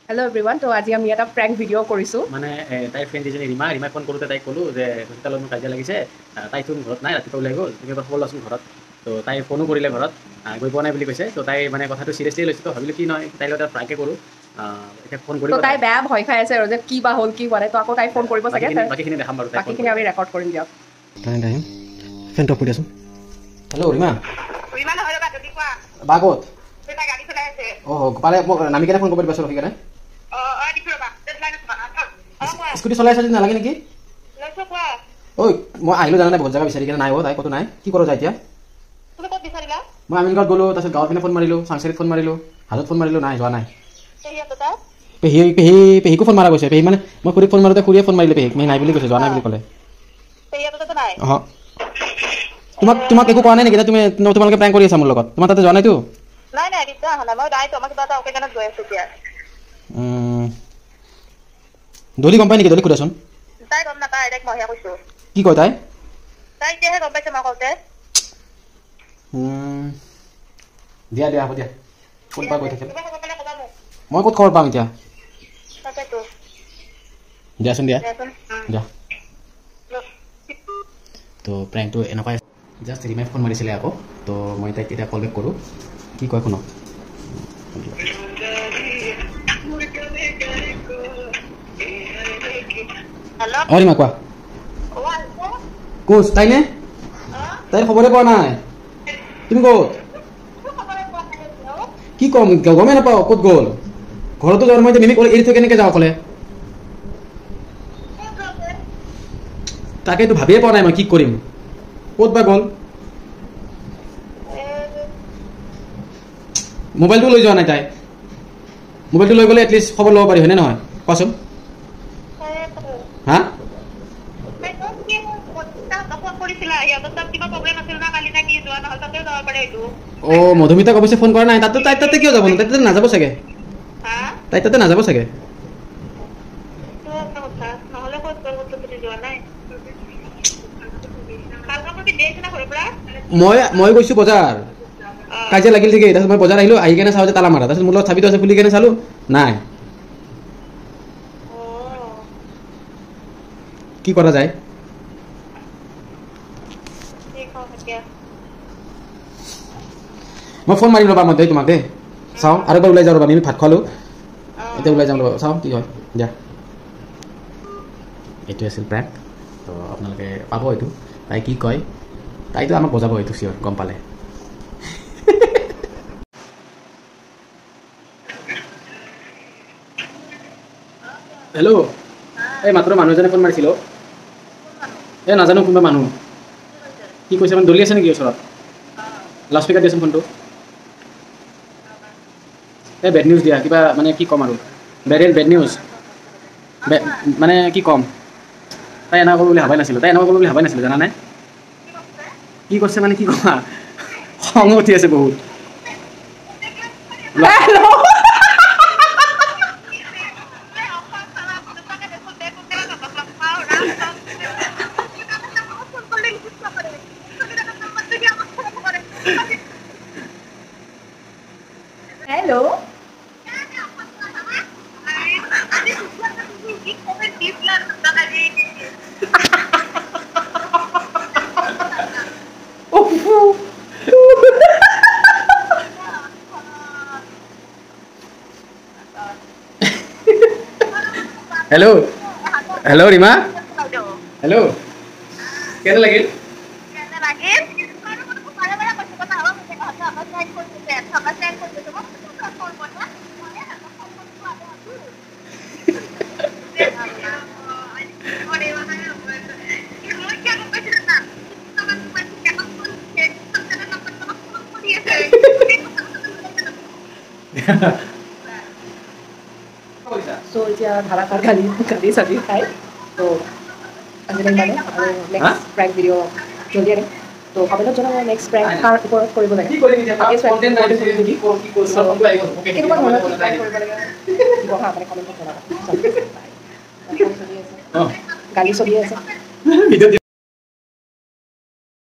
Hello everyone, তো আজি আমি এটা প্ৰ্যাঙ্ক ভিডিও কৰিছো মানে তাই ফ্ৰেণ্ড এজনী ৰীমা ফোন কৰোঁতে তাইক ক'লোঁ যে তাৰ লগত মোৰ কাজিয়া লাগিছে তাইতো ঘৰত নাই ৰাতিপুৱা ওলাই গ'ল তুমি এবাৰ খবৰ লোৱাচোন ঘৰত তো তাই ফোনো কৰিলে ঘৰত গৈ পোৱা নাই বুলি কৈছে তো তাই মানে কথাটো চিৰিয়াছলি লৈছে তো ভাবিলোঁ কি নহয় তাইৰ লগত ফ্ৰাইকে কৰোঁ এতিয়া ফোন কৰি তো তাই বেয়া ভয় খাই আছে আৰু যে কি বা হ'ল কি হোৱা নাই তো আকৌ তাই ফোন কৰিব চাগে বাকীখিনি দেখাম বাৰু বাকীখিনি আমি ৰেকৰ্ড কৰিম দিয়ক ফেন টপ কৰি দিয়াচোন হেল্ল' ৰীমা বা ক'ত অঁ পাৰে মোক নামি কেনে ফোন কৰিব দিবাচোন ৰখি কেনে স্কুটি চলাই আছে যদি নালাগে নেকি ঐ মই আহিলোঁ জানা নাই বহুত জেগা বিচাৰি কেনে নাই তাই ক'তো নাই কি কৰোঁ যায় এতিয়া মই আমিন গাঁৱত গ'লোঁ তাৰপিছত গাঁৱৰ পিনে ফোন মাৰিলোঁ চাংচাৰীত ফোন মাৰিলোঁ হাজত ফোন মাৰিলোঁ নাই যোৱা নাই পেহীকো ফোন মাৰা গৈছে পেহী মানে মই খুৰীক ফোন মাৰোঁতে খুৰীয়ে ফোন মাৰিলে পেহীক পেহী নাই বুলি কৈছে যোৱা নাই বুলি ক'লে অঁ তোমাক একো কোৱা নাই নেকি তুমি তোমালোকে প্ৰেংক কৰি আছা মোৰ লগত তোমাৰ তাতে যোৱা নাইতো দলি গম পাই নেকি দলি সোধাচোন কি কয় তাই দিয়া দিয়া হ'ব দিয়া কোনবা গৈ থাকিল মই ক'ত খবৰ পাম এতিয়া দিয়াচোন দিয়া দিয়া তো প্ৰেংকটো এনেকুৱাই জাষ্ট ৰীমাই ফোন মাৰিছিলে আকৌ তো মই তাইক এতিয়া কল বেক কৰোঁ কি কয় শুনক অঁ ৰীমা কোৱা কোচ তাইনে তাইৰ খবৰে পোৱা নাই তুমি ক'ত কি ক'ম গমেই নাপাওঁ ক'ত গ'ল ঘৰতো যোৱাৰ মই মিমি এৰি থৈ কেনেকৈ যাওঁ অকলে তাকেতো ভাবিয়ে পোৱা নাই মই কি কৰিম ক'ত বা গ'ল মোবাইলটো লৈ যোৱা নাই তাই মোবাইলটো লৈ গ'লে এটলিষ্ট খবৰ ল'ব পাৰি হয়নে নহয় কোৱাচোন হা অঁ মধুমিতাক অৱশ্যে ফোন কৰা নাই তাতে তাই তাতে কিয় যাব ন তাই তাতে নাযাব চাগে তাই তাতে নাযাব চাগে মই গৈছোঁ বজাৰ কাজিয়া লাগিল ঠিকেই তাৰপিছত মই বজাৰ আহিলোঁ আহি কেনে চাওঁ যে তালা মাৰা তাৰপিছত মোৰ লগত চাবিটো আছে খুলি কেনে চালোঁ নাই কি কৰা যায় মই ফোন মাৰিম ৰ'বা মই দেই তোমাক দেই চাওঁ আৰু এবাৰ ওলাই যাওঁ ৰ'বা আমি ভাত খোৱালোঁ এতিয়া ওলাই যাম ৰ'বা চাওঁ কি হয় দিয়া এইটো আছিল প্ৰেংক তো আপোনালোকে পাব এইটো তাই কি কয় তাইতো আমাক বজাব এইটো চিয়'ৰ গম পালে হেল্ল' এই মাত্ৰ মানুহ এজনে ফোন মাৰিছিলোঁ এই নাজানো কোনোবা মানুহ কি কৈছে মানে দলি আছে নেকি ওচৰত লাউড স্পীকাৰ দিয়াচোন ফোনটো এই বেড নিউজ দিয়া কিবা মানে কি ক'ম আৰু বেড নিউজ মানে কি ক'ম তাই এনেকুৱা কৰোঁ বুলি ভাবাই নাছিলোঁ জানানে কি কৈছে মানে কি ক'বা খং উঠি আছে বহুত hello' hello' hello' Rima hello' কেনে লাগিল সো এতিয়া ধাৰাসাৰ গালি চালি খাই তো আজিলৈ মানে আৰু নেক্সট প্ৰেংক ভিডিঅ' জলদি আনিম তো কমেণ্টত জনাব নেক্সট প্ৰেংক কাৰ ওপৰত কৰিব লাগে কেনেকুৱা ধৰণৰ প্ৰেংক কৰিব লাগে দিব হা মানে কমেণ্টত জনাব গালি চলি আছে